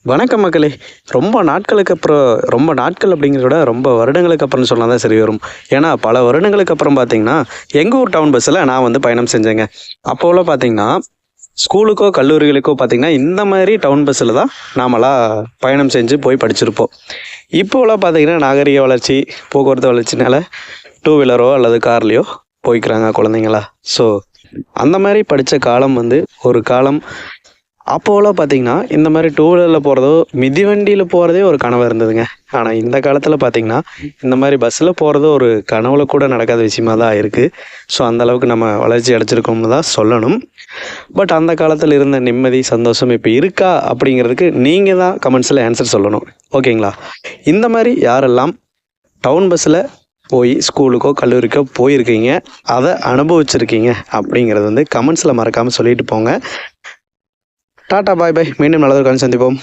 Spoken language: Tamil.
வணக்கம் மக்களே. ரொம்ப நாட்களுக்கு அப்புறம் ரொம்ப நாட்கள் அப்படிங்கிறத விட ரொம்ப வருடங்களுக்கு அப்புறம்னு சொன்னா தான் சரி வரும். ஏன்னா பல வருடங்களுக்கு அப்புறம் பார்த்தீங்கன்னா, எங்கள் ஊர் டவுன் பஸ்ஸில் நான் வந்து பயணம் செஞ்சேங்க. அப்போலாம் பார்த்தீங்கன்னா, ஸ்கூலுக்கோ கல்லூரிகளுக்கோ பார்த்தீங்கன்னா, இந்த மாதிரி டவுன் பஸ்ஸில் தான் நாமெல்லாம் பயணம் செஞ்சு போய் படிச்சிருப்போம். இப்போலாம் பார்த்தீங்கன்னா, நாகரிக வளர்ச்சி, போக்குவரத்து வளர்ச்சினால டூ வீலரோ அல்லது கார்லேயோ போய்க்கிறாங்க குழந்தைங்களா. ஸோ அந்த மாதிரி படித்த காலம் வந்து ஒரு காலம். அப்போலாம் பார்த்தீங்கன்னா, இந்த மாரி டூ வீலர்ல போறதோ, மிதிவண்டியில போறதே ஒரு கனவா இருந்ததுங்க. ஆனா இந்த காலத்தில பார்த்தீங்கன்னா, இந்த மாரி பஸ்ஸில போறது ஒரு கனவுல கூட நடக்காத விஷயமா தான் இருக்கு. ஸோ அந்த அளவுக்கு நம்ம வளர்ச்சி அடைச்சிருக்கோம்னு தான் சொல்லணும். பட் அந்த காலத்தில இருந்த நிம்மதி, சந்தோஷம் இப்ப இருக்கா? அப்படிங்கிறதுக்கு நீங்க தான் கமெண்ட்ஸ்ல ஆன்சர் சொல்லணும். ஓகேங்களா? இந்த மாரி யாரெல்லாம் டவுன் பஸ்ஸில போய் ஸ்கூலுக்கோ, கல்லூரிக்கோ போயிருக்கீங்க, அத அனுபவிச்சிருக்கீங்க அப்படிங்கிறது வந்து கமெண்ட்ஸ்ல மறக்காம சொல்லிட்டு போங்க. டாட்டா, பாய் பாய். மீண்டும் நல்லதொரு காலில் சந்திப்போம்.